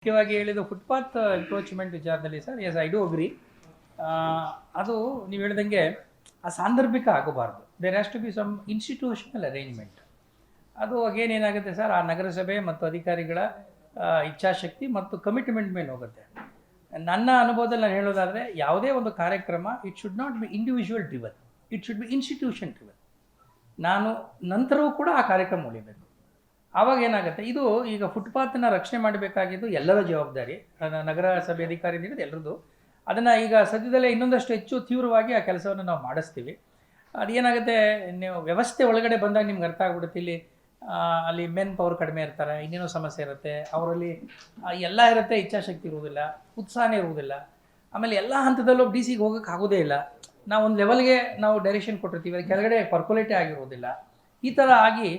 ಮುಖ್ಯವಾಗಿ ಹೇಳಿದ footpath encroachment ವಿಚಾರದಲ್ಲಿ sir, yes I do agree. ಅದು ನೀವು ಹೇಳ್ದಂಗೆ ಆ ಸಾಂದರ್ಭಿಕ ಆಗಬಾರ್ದು. There has to be some institutional arrangement. ಅದು ಅಗೇನ್ ಏನಾಗುತ್ತೆ ಸರ್, ಆ ನಗರಸಭೆ ಮತ್ತು ಅಧಿಕಾರಿಗಳ ಇಚ್ಛಾಶಕ್ತಿ ಮತ್ತು ಕಮಿಟ್ಮೆಂಟ್ ಮೇಲೆ ಹೋಗುತ್ತೆ. ನನ್ನ ಅನುಭವದಲ್ಲಿ ನಾನು ಹೇಳೋದಾದರೆ, ಯಾವುದೇ ಒಂದು ಕಾರ್ಯಕ್ರಮ it should not be individual driven, it should be institution driven. ನಾನು ನಂತರವೂ ಕೂಡ ಆ ಕಾರ್ಯಕ್ರಮ ಉಳಿಬೇಕು. ಆವಾಗ ಏನಾಗುತ್ತೆ, ಇದು ಈಗ ಫುಟ್ಪಾತನ್ನ ರಕ್ಷಣೆ ಮಾಡಬೇಕಾಗಿದ್ದು ಎಲ್ಲರ ಜವಾಬ್ದಾರಿ, ನಗರಸಭೆ ಅಧಿಕಾರಿಗಳಿದ್ದು ಎಲ್ಲರದ್ದು. ಅದನ್ನು ಈಗ ಸದ್ಯದಲ್ಲೇ ಇನ್ನೊಂದಷ್ಟು ಹೆಚ್ಚು ತೀವ್ರವಾಗಿ ಆ ಕೆಲಸವನ್ನು ನಾವು ಮಾಡಿಸ್ತೀವಿ. ಅದೇನಾಗುತ್ತೆ, ನೀವು ವ್ಯವಸ್ಥೆ ಒಳಗಡೆ ಬಂದಾಗ ನಿಮ್ಗೆ ಅರ್ಥ ಆಗ್ಬಿಡುತ್ತೆ. ಇಲ್ಲಿ ಅಲ್ಲಿ ಮೆನ್ ಪವರ್ ಕಡಿಮೆ ಇರ್ತಾರೆ, ಇನ್ನೇನೋ ಸಮಸ್ಯೆ ಇರುತ್ತೆ, ಅವರಲ್ಲಿ ಎಲ್ಲ ಇರುತ್ತೆ, ಇಚ್ಛಾಶಕ್ತಿ ಇರುವುದಿಲ್ಲ, ಉತ್ಸಾಹನೇ ಇರುವುದಿಲ್ಲ. ಆಮೇಲೆ ಎಲ್ಲ ಹಂತದಲ್ಲೂ ಡಿ ಸಿಗೆ ಹೋಗೋಕ್ಕೆ ಆಗೋದೇ ಇಲ್ಲ. ನಾವು ಒಂದು ಲೆವೆಲ್ಗೆ ನಾವು ಡೈರೆಕ್ಷನ್ ಕೊಟ್ಟಿರ್ತೀವಿ, ಅದು ಕೆಳಗಡೆ ಪರ್ಕೊಲೇಟೇ ಆಗಿರೋದಿಲ್ಲ. ಈ ಥರ ಆಗಿ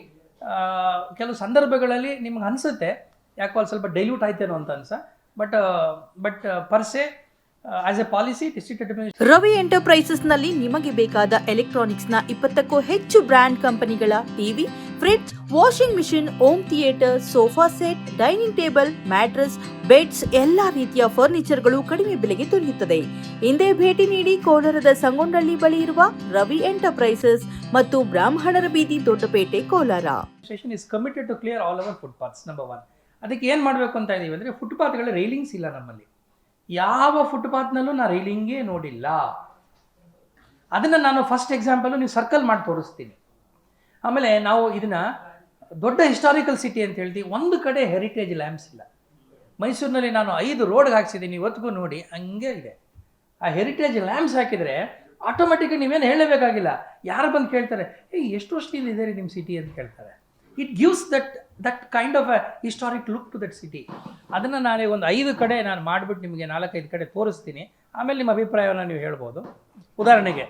ಕೆಲವು ಸಂದರ್ಭಗಳಲ್ಲಿ ನಿಮ್ಗೆ ಅನಿಸುತ್ತೆ ಯಾಕೋ ಅಲ್ಲಿ ಸ್ವಲ್ಪ ಡೈಲ್ಯೂಟ್ ಆಯ್ತೇನೋ ಅಂತ but per se as a policy district administration. Ravi ಎಂಟರ್ಪ್ರೈಸಸ್ನಲ್ಲಿ ನಿಮಗೆ ಬೇಕಾದ ಎಲೆಕ್ಟ್ರಾನಿಕ್ಸ್ನ 20ಕ್ಕೂ ಹೆಚ್ಚು ಬ್ರ್ಯಾಂಡ್ ಕಂಪನಿಗಳ TV, fridge, washing machine, home theatre, sofa set, dining table, mattress, beds, ಎಲ್ಲಾ ರೀತಿಯ ಫರ್ನಿಚರ್ಗಳು ಕಡಿಮೆ ಬೆಲೆಗೆ ದೊರೆಯುತ್ತದೆ. ಹಿಂದೆ ಭೇಟಿ ನೀಡಿ ಕೋಲಾರದ ಸಂಗೊಂಡಳ್ಳಿ ಬಳಿ ಇರುವ ರವಿ ಎಂಟರ್ಪ್ರೈಸಸ್ ಮತ್ತು ಬ್ರಾಹ್ಮಣರ ಬೀದಿ, Doddapete, Kolar. Administration is committed to clear all over footpaths. Number 1. ಅದಕ್ಕೆ ಏನು ಮಾಡಬೇಕು ಅಂತ ಇದ್ದೀವಿ ಅಂದರೆ, ಫುಟ್ಪಾತ್ಗಳ ರೈಲಿಂಗ್ಸ್ ಇಲ್ಲ ನಮ್ಮಲ್ಲಿ. ಯಾವ ಫುಟ್ಪಾತ್ನಲ್ಲೂ ನಾನು ರೈಲಿಂಗೇ ನೋಡಿಲ್ಲ. ಅದನ್ನು ನಾನು ಫಸ್ಟ್ ಎಕ್ಸಾಂಪಲು ನೀವು ಸರ್ಕಲ್ ಮಾಡಿ ತೋರಿಸ್ತೀನಿ. ಆಮೇಲೆ ನಾವು ಇದನ್ನು ದೊಡ್ಡ ಹಿಸ್ಟಾರಿಕಲ್ ಸಿಟಿ ಅಂತ ಹೇಳ್ತೀವಿ. ಒಂದು ಕಡೆ ಹೆರಿಟೇಜ್ ಲ್ಯಾಂಪ್ಸ್ ಇಲ್ಲ. ಮೈಸೂರಿನಲ್ಲಿ ನಾನು 5 ರೋಡ್ಗೆ ಹಾಕ್ಸಿದ್ದೀನಿ, ಇವತ್ತಿಗೂ ನೋಡಿ ಹಂಗೆ ಇದೆ. ಆ ಹೆರಿಟೇಜ್ ಲ್ಯಾಂಪ್ಸ್ ಹಾಕಿದರೆ ಆಟೋಮೆಟಿಕ್ ನೀವೇನು ಹೇಳಬೇಕಾಗಿಲ್ಲ. ಯಾರು ಬಂದು ಕೇಳ್ತಾರೆ, ಎಷ್ಟು ವರ್ಷದಿಂದ ಇದೆ ರೀ ನಿಮ್ಮ ಸಿಟಿ ಅಂತ ಕೇಳ್ತಾರೆ. It gives that kind of a historic look to that city. ಅದನ್ನು ನಾನೇ ಒಂದು 5 ಕಡೆ ನಾನು ಮಾಡಿಬಿಟ್ಟು ನಿಮಗೆ 4-5 ಕಡೆ ತೋರಿಸ್ತೀನಿ. ಆಮೇಲೆ ನಿಮ್ಮ ಅಭಿಪ್ರಾಯವನ್ನು ನೀವು ಹೇಳ್ಬೋದು. ಉದಾಹರಣೆಗೆ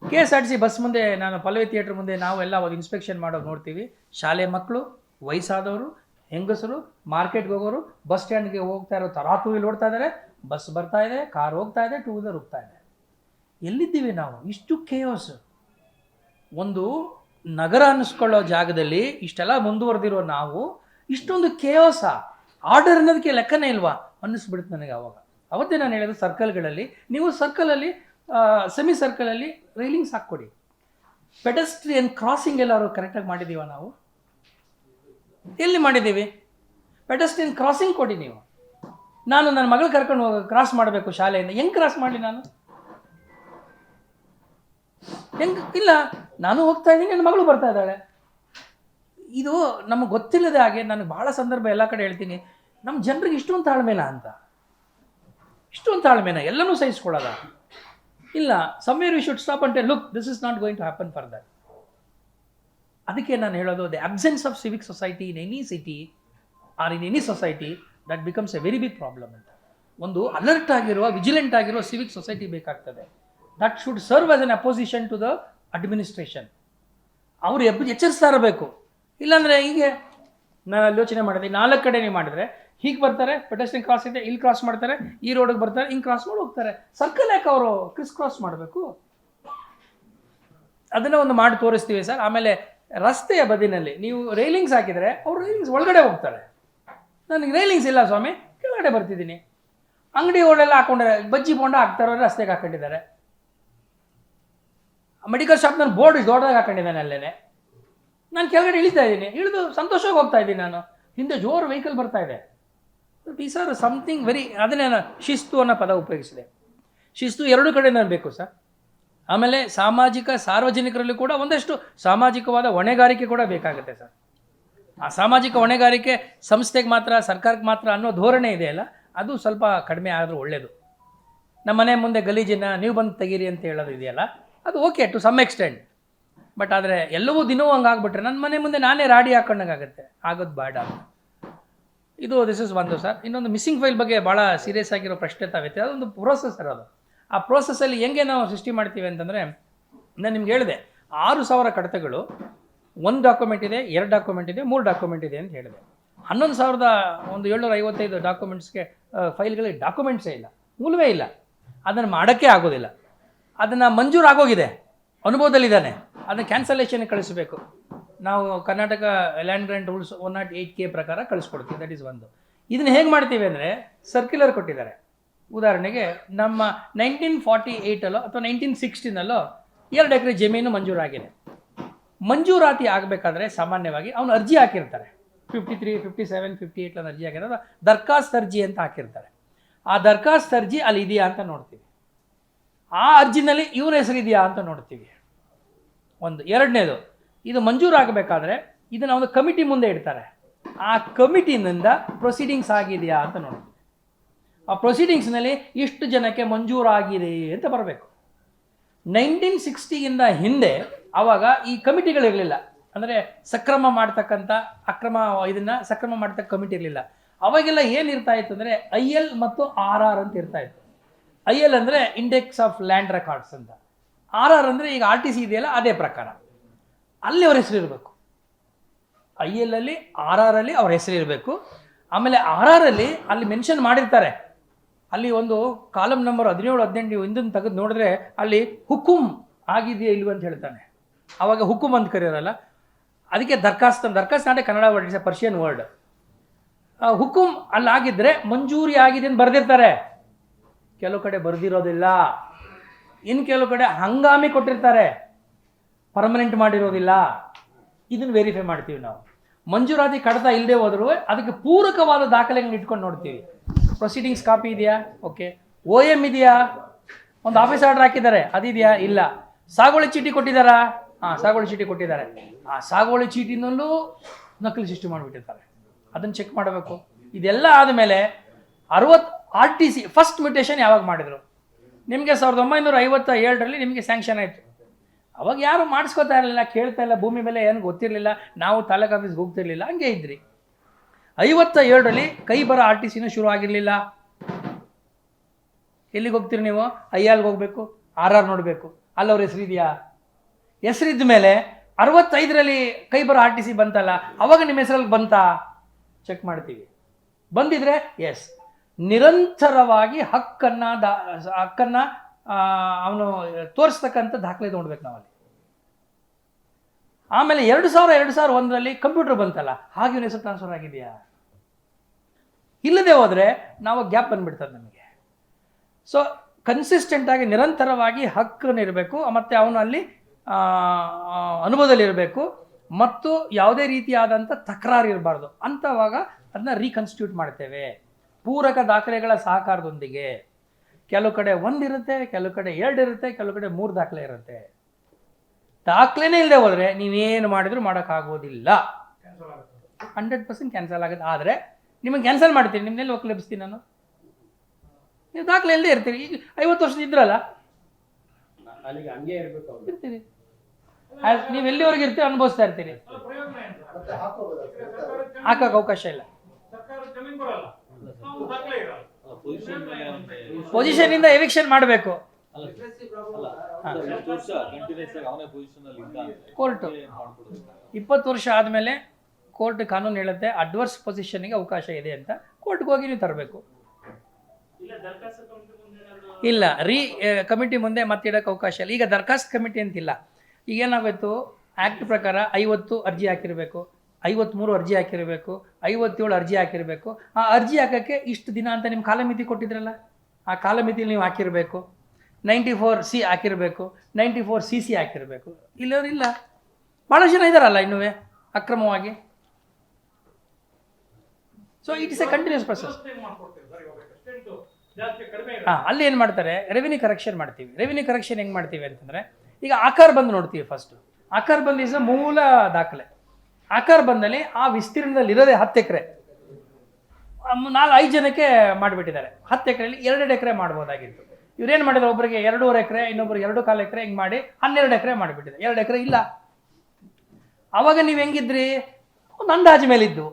KSRTC ಬಸ್ ಮುಂದೆ, ನಾನು ಪಲ್ಲವಿ ಥಿಯೇಟ್ರ್ ಮುಂದೆ ನಾವೆಲ್ಲ ಒಂದು ಇನ್ಸ್ಪೆಕ್ಷನ್ ಮಾಡೋದು ನೋಡ್ತೀವಿ. ಶಾಲೆ ಮಕ್ಕಳು, ವಯಸ್ಸಾದವರು, ಹೆಂಗಸರು, ಮಾರ್ಕೆಟ್ಗೆ ಹೋಗೋರು, ಬಸ್ ಸ್ಟ್ಯಾಂಡ್ಗೆ ಹೋಗ್ತಾ ಇರೋ ತರಾತುರಿಲಿ ಓಡ್ತಾ ಇದ್ದಾರೆ. ಬಸ್ ಬರ್ತಾ ಇದೆ, ಕಾರ್ ಹೋಗ್ತಾ ಇದೆ, 2 ವೀಲರ್ ಹೋಗ್ತಾ ಇದೆ. ಎಲ್ಲಿದ್ದೀವಿ ನಾವು? ಇಷ್ಟು ಕೇಯೋಸ್. ಒಂದು ನಗರ ಅನ್ನಿಸ್ಕೊಳ್ಳೋ ಜಾಗದಲ್ಲಿ ಇಷ್ಟೆಲ್ಲ ಮುಂದುವರೆದಿರೋ ನಾವು ಇಷ್ಟೊಂದು ಕೇಯೋಸ, ಆರ್ಡರ್ ಅನ್ನೋದಕ್ಕೆ ಲೆಕ್ಕನೇ ಇಲ್ವಾ ಅನ್ನಿಸ್ಬಿಡುತ್ತೆ ನನಗೆ. ಅವತ್ತೇ ನಾನು ಹೇಳಿದ ಸರ್ಕಲ್ಗಳಲ್ಲಿ, ನೀವು ಸರ್ಕಲಲ್ಲಿ ಸೆಮಿ ಸರ್ಕಲಲ್ಲಿ ರೈಲಿಂಗ್ಸ್ ಹಾಕ್ಕೊಡಿ. ಪೆಡೆಸ್ಟ್ರಿಯನ್ ಕ್ರಾಸಿಂಗ್ ಎಲ್ಲರೂ ಕರೆಕ್ಟಾಗಿ ಮಾಡಿದ್ದೀವ ನಾವು? ಎಲ್ಲಿ ಮಾಡಿದ್ದೀವಿ? ಪೆಡೆಸ್ಟ್ರಿಯನ್ ಕ್ರಾಸಿಂಗ್ ಕೊಡಿ ನೀವು. ನಾನು ನನ್ನ ಮಗಳು ಕರ್ಕೊಂಡು ಕ್ರಾಸ್ ಮಾಡಬೇಕು ಶಾಲೆಯಿಂದ, ಹೆಂಗೆ ಕ್ರಾಸ್ ಮಾಡಲಿ ನಾನು? ಹೆಂಗೆ? ಇಲ್ಲ, ನಾನು ಹೋಗ್ತಾ ಇದ್ದೀನಿ, ನನ್ನ ಮಗಳು ಬರ್ತಾ ಇದ್ದಾಳೆ. ಇದು ನಮಗೆ ಗೊತ್ತಿಲ್ಲದೆ ಹಾಗೆ ನನಗೆ ಭಾಳ ಸಂದರ್ಭ ಎಲ್ಲ ಕಡೆ ಹೇಳ್ತೀನಿ, ನಮ್ಮ ಜನರಿಗೆ ಇಷ್ಟೊಂದು ತಾಳ್ಮೆನಾ ಅಂತ. ಇಷ್ಟೊಂದು ತಾಳ್ಮೆನಾ? ಎಲ್ಲನೂ ಸಹಿಸ್ಕೊಳ್ಳೋದ? ಇಲ್ಲ. Somewhere we should stop and look, this is not going to happen further. ಅದಕ್ಕೆ ನಾನು ಹೇಳೋದು, the absence of civic society in any city or in any society, that becomes a very big problem ಅಂತ. ಒಂದು alert ಆಗಿರುವ, vigilant ಆಗಿರುವ civic society ಬೇಕಾಗ್ತದೆ. That should serve as an opposition to the administration. ಅವರು ಎಚ್ಚರಿಸ್ತಾ ಇರಬೇಕು. ಇಲ್ಲಾಂದರೆ ಹೀಗೆ ನಾನು ಆಲೋಚನೆ ಮಾಡಿದೆ, 4 ಕಡೆ ನೀವು ಮಾಡಿದ್ರೆ ಹೀಗೆ ಬರ್ತಾರೆ, ಪೆಡೆಸ್ಟ್ರಿಯನ್ ಕ್ರಾಸ್ ಇದೆ, ಇಲ್ಲಿ ಕ್ರಾಸ್ ಮಾಡ್ತಾರೆ, ಈ ರೋಡಿಗೆ ಬರ್ತಾರೆ, ಹಿಂಗೆ ಕ್ರಾಸ್ ಮಾಡಿ ಹೋಗ್ತಾರೆ. ಸರ್ಕಲ್ ಯಾಕೆ ಅವರು ಕ್ರಾಸ್ ಮಾಡಬೇಕು? ಅದನ್ನು ಒಂದು ಮಾಡಿ ತೋರಿಸ್ತೀವಿ ಸರ್. ಆಮೇಲೆ ರಸ್ತೆಯ ಬದಿನಲ್ಲಿ ನೀವು ರೈಲಿಂಗ್ಸ್ ಹಾಕಿದರೆ ಅವರು ರೈಲಿಂಗ್ಸ್ ಒಳಗಡೆ ಹೋಗ್ತಾರೆ. ನನಗೆ ರೈಲಿಂಗ್ಸ್ ಇಲ್ಲ ಸ್ವಾಮಿ, ಕೆಳಗಡೆ ಬರ್ತಿದ್ದೀನಿ. ಅಂಗಡಿ ಓಡೆಲ್ಲ ಹಾಕೊಂಡ್ರೆ ಬಜ್ಜಿ ಬೋಂಡ ಹಾಕ್ತಾರೋ ರಸ್ತೆಗೆ ಹಾಕೊಂಡಿದ್ದಾರೆ. ಮೆಡಿಕಲ್ ಶಾಪ್ನಲ್ಲಿ ಬೋರ್ಡ್ ದೊಡ್ಡದಾಗಿ ಹಾಕೊಂಡಿದ್ದಾನೆ ಅಲ್ಲೇನೆ. ನಾನು ಕೆಳಗಡೆ ಇಳಿತಾ ಇದ್ದೀನಿ, ಇಳಿದು ಸಂತೋಷವಾಗಿ ಹೋಗ್ತಾ ಇದ್ದೀನಿ. ನಾನು ಹಿಂದೆ ಜೋರು ವೆಹಿಕಲ್ ಬರ್ತಾ ಇದೆ. ದೀಸ್ ಆರ್ ಸಮಥಿಂಗ್ ವೆರಿ, ಅದನ್ನೇ ಶಿಸ್ತು ಅನ್ನೋ ಪದ ಉಪಯೋಗಿಸಿದೆ. ಶಿಸ್ತು 2 ಕಡೆಯಿಂದ ಬೇಕು ಸರ್. ಆಮೇಲೆ ಸಾರ್ವಜನಿಕರಲ್ಲಿ ಕೂಡ ಒಂದಷ್ಟು ಸಾಮಾಜಿಕವಾದ ಹೊಣೆಗಾರಿಕೆ ಕೂಡ ಬೇಕಾಗುತ್ತೆ ಸರ್. ಆ ಸಾಮಾಜಿಕ ಹೊಣೆಗಾರಿಕೆ ಸಂಸ್ಥೆಗೆ ಮಾತ್ರ, ಸರ್ಕಾರಕ್ಕೆ ಮಾತ್ರ ಅನ್ನೋ ಧೋರಣೆ ಇದೆಯಲ್ಲ, ಅದು ಸ್ವಲ್ಪ ಕಡಿಮೆ ಆದರೂ ಒಳ್ಳೆಯದು. ನಮ್ಮ ಮನೆ ಮುಂದೆ ಗಲೀಜನ್ನು ನೀವು ಬಂದು ತೆಗೀರಿ ಅಂತ ಹೇಳೋದು ಇದೆಯಲ್ಲ, ಅದು okay to some extent. But ಆದರೆ ಎಲ್ಲವೂ ದಿನವೂ ಹಂಗೆ ಆಗ್ಬಿಟ್ರೆ ನನ್ನ ಮನೆ ಮುಂದೆ ನಾನೇ ರಾಡಿ ಹಾಕೊಂಡಂಗಾಗುತ್ತೆ, ಆಗೋದು ಬೇಡ. ದಿಸ್ ಇಸ್ ಒಂದು ಸರ್. ಇನ್ನೊಂದು ಮಿಸ್ಸಿಂಗ್ ಫೈಲ್ ಬಗ್ಗೆ ಭಾಳ ಸೀರಿಯಸ್ ಆಗಿರೋ ಪ್ರಶ್ನೆ ತಾವೈತೆ. ಅದೊಂದು ಪ್ರೋಸೆಸ್ ಇರೋದು. ಆ ಪ್ರೋಸೆಸ್ಸಲ್ಲಿ ಹೆಂಗೆ ನಾವು ಸೃಷ್ಟಿ ಮಾಡ್ತೀವಿ ಅಂತಂದರೆ, ನಾನು ನಿಮ್ಗೆ ಹೇಳಿದೆ 6,000 ಕಡತಗಳು, 1 ಡಾಕ್ಯುಮೆಂಟ್ ಇದೆ, 2 ಡಾಕ್ಯುಮೆಂಟ್ ಇದೆ, 3 ಡಾಕ್ಯುಮೆಂಟ್ ಇದೆ ಅಂತ ಹೇಳಿದೆ. 11,755 ಡಾಕ್ಯುಮೆಂಟ್ಸ್ಗೆ ಫೈಲ್ಗಳಿಗೆ ಡಾಕ್ಯುಮೆಂಟ್ಸೇ ಇಲ್ಲ, ಮೂಲವೇ ಇಲ್ಲ. ಅದನ್ನು ಮಾಡೋಕ್ಕೆ ಆಗೋದಿಲ್ಲ. ಅದನ್ನು ಮಂಜೂರಾಗೋಗಿದೆ, ಅನುಭವದಲ್ಲಿದ್ದಾನೆ, ಅದನ್ನು ಕ್ಯಾನ್ಸಲೇಷನ್ ಕಳಿಸಬೇಕು. ನಾವು Karnataka land grant rules 108K ಪ್ರಕಾರ ಕಳಿಸ್ಕೊಡ್ತೀವಿ. ದಟ್ ಈಸ್ ಒಂದು. ಇದನ್ನು ಹೇಗೆ ಮಾಡ್ತೀವಿ ಅಂದರೆ ಸರ್ಕ್ಯುಲರ್ ಕೊಟ್ಟಿದ್ದಾರೆ. ಉದಾಹರಣೆಗೆ ನಮ್ಮ 1948 ಅಥವಾ 1916 2 ಎಕರೆ ಜಮೀನು ಮಂಜೂರಾಗಿದೆ. ಮಂಜೂರಾತಿ ಆಗಬೇಕಾದ್ರೆ ಸಾಮಾನ್ಯವಾಗಿ ಅವನು ಅರ್ಜಿ ಹಾಕಿರ್ತಾರೆ. 53, 57, 58 ಅರ್ಜಿ ಹಾಕಿರೋದು ದರ್ಖಾಸ್ತ್ ಅರ್ಜಿ ಅಂತ ಹಾಕಿರ್ತಾರೆ. ಆ ದರ್ಖಾಸ್ತ್ ಅರ್ಜಿ ಅಲ್ಲಿ ಇದೆಯಾ ಅಂತ ನೋಡ್ತೀವಿ. ಆ ಅರ್ಜಿನಲ್ಲಿ ಇವನ ಹೆಸರು ಇದೆಯಾ ಅಂತ ನೋಡ್ತೀವಿ. ಒಂದು. ಎರಡನೇದು, ಇದು ಮಂಜೂರಾಗಬೇಕಾದ್ರೆ ಇದನ್ನು ಒಂದು ಕಮಿಟಿ ಮುಂದೆ ಇಡ್ತಾರೆ. ಆ ಕಮಿಟಿನಿಂದ ಪ್ರೊಸೀಡಿಂಗ್ಸ್ ಆಗಿದೆಯಾ ಅಂತ ನೋಡ್ತೀವಿ. ಆ ಪ್ರೊಸೀಡಿಂಗ್ಸ್ನಲ್ಲಿ ಇಷ್ಟು ಜನಕ್ಕೆ ಮಂಜೂರಾಗಿದೆ ಅಂತ ಬರಬೇಕು. 1960 ಹಿಂದೆ ಆವಾಗ ಈ ಕಮಿಟಿಗಳಿರಲಿಲ್ಲ. ಅಂದರೆ ಸಕ್ರಮ ಮಾಡ್ತಕ್ಕಂಥ ಸಕ್ರಮ ಮಾಡ್ತಕ್ಕ ಕಮಿಟಿ ಇರಲಿಲ್ಲ. ಅವಾಗೆಲ್ಲ ಏನಿರ್ತಾ ಇತ್ತು ಅಂದರೆ IL ಮತ್ತು RR ಅಂತ ಇರ್ತಾ ಇತ್ತು. IL ಅಂದರೆ ಇಂಡೆಕ್ಸ್ ಆಫ್ ಲ್ಯಾಂಡ್ ರೆಕಾರ್ಡ್ಸ್ ಅಂತ, RR ಅಂದರೆ ಈಗ RTC ಇದೆಯಲ್ಲ ಅದೇ ಪ್ರಕಾರ. ಅಲ್ಲಿ ಅವ್ರ ಹೆಸರು ಇರಬೇಕು. IL ಅಲ್ಲಿ RR ಅಲ್ಲಿ ಅವ್ರ ಹೆಸರು ಇರಬೇಕು. ಆಮೇಲೆ RR ಅಲ್ಲಿ ಅಲ್ಲಿ ಮೆನ್ಷನ್ ಮಾಡಿರ್ತಾರೆ. ಅಲ್ಲಿ ಒಂದು ಕಾಲಮ್ ನಂಬರ್ 17, 18 ಹಿಂದನ್ನು ತೆಗೆದು ನೋಡಿದ್ರೆ ಅಲ್ಲಿ ಹುಕುಂ ಆಗಿದೆಯಾ ಇಲ್ವ ಅಂತ ಹೇಳ್ತಾನೆ. ಆವಾಗ ಹುಕುಂ ಅಂತ ಕರೆಯೋರಲ್ಲ, ಅದಕ್ಕೆ ದರ್ಖಾಸ್ತ್ not a Kannada word, it's a Persian word. ಹುಕುಂ ಅಲ್ಲಾಗಿದ್ದರೆ ಮಂಜೂರಿ ಆಗಿದೆ ಅಂತ ಬರೆದಿರ್ತಾರೆ. ಕೆಲವು ಕಡೆ ಬರೆದಿರೋದಿಲ್ಲ. ಇನ್ನು ಕೆಲವು ಕಡೆ ಹಂಗಾಮಿ ಕೊಟ್ಟಿರ್ತಾರೆ, ಪರ್ಮನೆಂಟ್ ಮಾಡಿರೋದಿಲ್ಲ. ಇದನ್ನು ವೆರಿಫೈ ಮಾಡ್ತೀವಿ ನಾವು. ಮಂಜೂರಾತಿ ಕಡತ ಇಲ್ಲದೆ ಹೋದರೂ ಅದಕ್ಕೆ ಪೂರಕವಾದ ದಾಖಲೆಗಳನ್ನ ಇಟ್ಕೊಂಡು ನೋಡ್ತೀವಿ. ಪ್ರೊಸೀಡಿಂಗ್ಸ್ ಕಾಪಿ ಇದೆಯಾ? ಓಕೆ. OM ಇದೆಯಾ? ಒಂದು ಆಫೀಸ್ ಆರ್ಡರ್ ಹಾಕಿದ್ದಾರೆ, ಅದಿದೆಯಾ? ಇಲ್ಲ. ಸಾಗುವಳಿ ಚೀಟಿ ಕೊಟ್ಟಿದ್ದಾರಾ? ಸಾಗುವಳಿ ಚೀಟಿ ಕೊಟ್ಟಿದ್ದಾರೆ. ಆ ಸಾಗುವಳಿ ಚೀಟಿನಲ್ಲೂ ನಕಲಿ ಸೃಷ್ಟಿ ಮಾಡಿಬಿಟ್ಟಿರ್ತಾರೆ. ಅದನ್ನು ಚೆಕ್ ಮಾಡಬೇಕು. ಇದೆಲ್ಲ ಆದಮೇಲೆ 60 RTC ಫಸ್ಟ್ ಮ್ಯೂಟೇಷನ್ ಯಾವಾಗ ಮಾಡಿದರು? ನಿಮಗೆ 1957 ನಿಮಗೆ ಸ್ಯಾಂಕ್ಷನ್ ಆಯಿತು. ಅವಾಗ ಯಾರು ಮಾಡಿಸ್ಕೋತಾ ಇರಲಿಲ್ಲ, ಕೇಳ್ತಾ ಇಲ್ಲ, ಭೂಮಿ ಮೇಲೆ ಏನು ಗೊತ್ತಿರಲಿಲ್ಲ, ನಾವು ತಾಲೂಕು ಆಫೀಸ್ಗೆ ಹೋಗ್ತಿರ್ಲಿಲ್ಲ, ಹಂಗೆ ಇದ್ರಿ. 57 ಕೈ ಬರೋ RTCನೂ ಶುರು ಆಗಿರಲಿಲ್ಲ. ಎಲ್ಲಿಗೆ ಹೋಗ್ತೀರಿ ನೀವು? ILಗೆ ಹೋಗಬೇಕು, RR ನೋಡಬೇಕು, ಅಲ್ಲಿ ಅವ್ರ ಹೆಸರು ಇದೆಯಾ? ಹೆಸರಿದ್ದ ಮೇಲೆ 65 ಕೈ ಬರೋ RTC ಬಂತಲ್ಲ, ಅವಾಗ ನಿಮ್ಮ ಹೆಸರಲ್ಲಿ ಬಂತಾ? ಚೆಕ್ ಮಾಡ್ತೀವಿ. ಬಂದಿದ್ರೆ ಎಸ್, ನಿರಂತರವಾಗಿ ಹಕ್ಕನ್ನು ಅವನು ತೋರಿಸ್ತಕ್ಕಂಥ ದಾಖಲೆ ನೋಡ್ಬೇಕು ನಾವಲ್ಲಿ. ಆಮೇಲೆ 2001 ಕಂಪ್ಯೂಟರ್ ಬಂತಲ್ಲ, ಹಾಗೆ ಇವನ ಹೆಸರು ಟ್ರಾನ್ಸ್ಫರ್ ಆಗಿದೆಯಾ? ಇಲ್ಲದೆ ಹೋದರೆ ನಾವು ಗ್ಯಾಪ್ ಬಂದ್ಬಿಡ್ತದೆ ನಮಗೆ. ಸೊ ಕನ್ಸಿಸ್ಟೆಂಟಾಗಿ ನಿರಂತರವಾಗಿ ಹಕ್ಕನಿರಬೇಕು, ಮತ್ತು ಅವನು ಅಲ್ಲಿ ಅನುಭವದಲ್ಲಿರಬೇಕು, ಮತ್ತು ಯಾವುದೇ ರೀತಿಯಾದಂಥ ತಕರಾರು ಇರಬಾರ್ದು. ಅಂಥವಾಗ ಅದನ್ನ ರೀಕನ್ಸ್ಟಿಟ್ಯೂಟ್ ಮಾಡ್ತೇವೆ ಪೂರಕ ದಾಖಲೆಗಳ ಸಹಕಾರದೊಂದಿಗೆ. ಕೆಲವು ಕಡೆ 1 ಇರುತ್ತೆ, ಕೆಲವು ಕಡೆ 2 ಇರುತ್ತೆ, ಕೆಲವು ಕಡೆ 3 ದಾಖಲೆ ಇರುತ್ತೆ. ದಾಖಲೆನೇ ಇಲ್ಲದೆ ಹೋದರೆ ನೀವೇನು ಮಾಡಿದರೂ ಮಾಡೋಕ್ಕಾಗೋದಿಲ್ಲ. 100% ಕ್ಯಾನ್ಸಲ್ ಆಗುತ್ತೆ. ಆದರೆ ನಿಮಗೆ ಕ್ಯಾನ್ಸಲ್ ಮಾಡ್ತೀನಿ, ನಿಮ್ಮನ್ನೆಲ್ಲಿ ಒಕ್ಕಲೆಬ್ಸ್ತೀನಿ ನಾನು? ನೀವು ದಾಖಲೆ ಇಲ್ಲದೆ ಇರ್ತೀರಿ. ಈಗ 50 ವರ್ಷದ ಇದ್ರಲ್ಲ, ಇರ್ತೀರಿ. ನೀವು ಎಲ್ಲಿವರೆಗೆ ಇರ್ತೀರಿ ಅನುಭವಿಸ್ತಾ ಇರ್ತೀರಿ. ಹಾಕಕ್ಕೆ ಅವಕಾಶ ಇಲ್ಲ. ಪೊಸಿಷನ್ ಇಂದ ಎವಿಕ್ಷನ್ ಮಾಡಬೇಕು. ಕೋರ್ಟ್ 20 ವರ್ಷ ಆದಮೇಲೆ ಕೋರ್ಟ್ ಕಾನೂನು ಹೇಳುತ್ತೆ ಅಡ್ವರ್ಸ್ ಪೊಸಿಷನ್ಗೆ ಅವಕಾಶ ಇದೆ ಅಂತ. ಕೋರ್ಟ್ಗೆ ಹೋಗಿ ನೀವು ತರಬೇಕು. ಇಲ್ಲ, ಕಮಿಟಿ ಮುಂದೆ ಮತ್ತೆ ಇಡೋಕ್ಕೆ ಅವಕಾಶ ಇಲ್ಲ. ಈಗ ದರ್ಖಾಸ್ತ್ ಕಮಿಟಿ ಅಂತಿಲ್ಲ. ಈಗೇನಾಗೋಯ್ತು, ಆ್ಯಕ್ಟ್ ಪ್ರಕಾರ 50 ಅರ್ಜಿ ಹಾಕಿರಬೇಕು, 53 ಅರ್ಜಿ ಹಾಕಿರಬೇಕು, 57 ಅರ್ಜಿ ಹಾಕಿರಬೇಕು. ಆ ಅರ್ಜಿ ಹಾಕೋಕ್ಕೆ ಇಷ್ಟು ದಿನ ಅಂತ ನಿಮ್ಮ ಕಾಲಮಿತಿ ಕೊಟ್ಟಿದ್ರಲ್ಲ, ಆ ಕಾಲಮಿತಿಲಿ ನೀವು ಹಾಕಿರಬೇಕು. 94C ಹಾಕಿರಬೇಕು, 94CC ಹಾಕಿರಬೇಕು. ಇಲ್ಲ, ಭಾಳ ಜನ ಇದ್ದಾರಲ್ಲ ಇನ್ನೂ ಅಕ್ರಮವಾಗಿ. So it is a continuous process. ಅಲ್ಲಿ ಏನು ಮಾಡ್ತಾರೆ, ರೆವಿನ್ಯೂ ಕರೆಕ್ಷನ್ ಮಾಡ್ತೀವಿ. ರೆವಿನ್ಯೂ ಕರೆಕ್ಷನ್ ಹೆಂಗೆ ಮಾಡ್ತೀವಿ ಅಂತಂದರೆ, ಈಗ ಆಕಾರ ಬಂದು ನೋಡ್ತೀವಿ. ಫಸ್ಟ್ ಆಕಾರ ಬಂದು ಇಸ್ ಮೂಲ ದಾಖಲೆ. ಆಕಾರ ಬಂದಲ್ಲಿ ಆ ವಿಸ್ತೀರ್ಣದಲ್ಲಿ ಇರೋದೇ 10 ಎಕರೆ. 5 ಜನಕ್ಕೆ ಮಾಡಿಬಿಟ್ಟಿದ್ದಾರೆ. 10 ಎಕರೆಯಲ್ಲಿ 2 ಎಕರೆ ಮಾಡ್ಬೋದಾಗಿತ್ತು. ಇವ್ರೇನು ಮಾಡಿದ್ರು, ಒಬ್ಬರಿಗೆ 2.5 ಎಕರೆ, ಇನ್ನೊಬ್ರಿಗೆ 2.25 ಎಕರೆ, ಹಿಂಗೆ ಮಾಡಿ 12 ಎಕರೆ ಮಾಡಿಬಿಟ್ಟಿದೆ. 2 ಎಕರೆ ಇಲ್ಲ. ಆವಾಗ ನೀವು ಹೆಂಗಿದ್ರಿ, ಒಂದು ಅಂದಾಜು ಮೇಲಿದ್ದು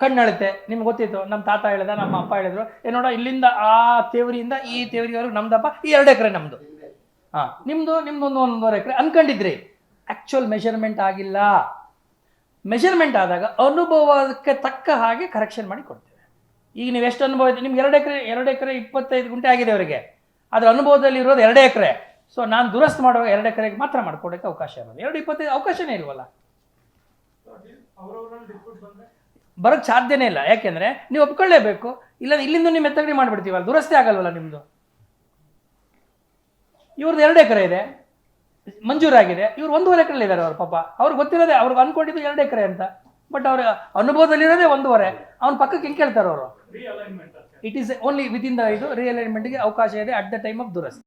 ಕಣ್ಣಳುತ್ತೆ. ನಿಮ್ಗೆ ಗೊತ್ತಿತ್ತು, ನಮ್ಮ ತಾತ ಹೇಳಿದ, ನಮ್ಮ ಅಪ್ಪ ಹೇಳಿದ್ರು, ನೋಡ ಇಲ್ಲಿಂದ ಆ ತೇವರಿಯಿಂದ ಈ ತೇವರಿವರೆಗೂ ನಮ್ದಪ್ಪ, ಈ 2 ಎಕರೆ ನಮ್ಮದು. ನಿಮ್ಮದು 1.5 ಎಕರೆ ಅನ್ಕೊಂಡಿದ್ರಿ. ಆ್ಯಕ್ಚುಯಲ್ ಮೆಷರ್ಮೆಂಟ್ ಆಗಿಲ್ಲ. ಮೆಷರ್ಮೆಂಟ್ ಆದಾಗ ಅನುಭವಕ್ಕೆ ತಕ್ಕ ಹಾಗೆ ಕರೆಕ್ಷನ್ ಮಾಡಿ ಕೊಡ್ತೇವೆ. ಈಗ ನೀವು ಎಷ್ಟು ಅನುಭವ ಇದೆ, ನಿಮ್ಗೆ 2 ಎಕರೆ 25 ಗುಂಟೆ ಆಗಿದೆ ಅವರಿಗೆ, ಅದರ ಅನುಭವದಲ್ಲಿ ಇರೋದು 2 ಎಕರೆ. ಸೊ ನಾನು ದುರಸ್ತು ಮಾಡುವಾಗ 2 ಎಕರೆಗೆ ಮಾತ್ರ ಮಾಡ್ಕೊಡೋಕ್ಕೆ ಅವಕಾಶ ಇರೋದು. 2.25 ಅವಕಾಶನೇ ಇಲ್ವಲ್ಲ. ಬರೋಕ್ಕೆ ಸಾಧ್ಯನೇ ಇಲ್ಲ. ಯಾಕೆಂದರೆ ನೀವು ಒಪ್ಕೊಳ್ಳೇಬೇಕು, ಇಲ್ಲ ಇಲ್ಲಿಂದ ನೀವು ಮೆತ್ತಗಡಿ ಮಾಡಿಬಿಡ್ತೀವಲ್ಲ, ದುರಸ್ತಿ ಆಗಲ್ವಲ್ಲ ನಿಮ್ಮದು. ಇವ್ರದ್ದು 2 ಎಕರೆ ಇದೆ, ಮಂಜೂರಾಗಿದೆ, ಇವ್ರು 1.5 ಎಕರೆ ಇದ್ದಾರೆ. ಅವ್ರ ಪಾಪ ಅವ್ರಿಗೆ ಗೊತ್ತಿರೋದೇ, ಅವ್ರಿಗೆ ಅಂದ್ಕೊಂಡಿದ್ದು 2 ಎಕರೆ ಅಂತ. ಬಟ್ ಅವ್ರ ಅನುಭವದಲ್ಲಿರೋದೇ 1.5. ಅವ್ನ ಪಕ್ಕಕ್ಕೆ ಹೆಂಗೆ ಕೇಳ್ತಾರೆ ಅವರು? It is only with in the ಇದು ರಿಅಲೈನ್ಮೆಂಟ್ಗೆ ಅವಕಾಶ ಇದೆ ಅಟ್ ದ ಟೈಮ್ ಆಫ್ ದುರಸ್ತಿ.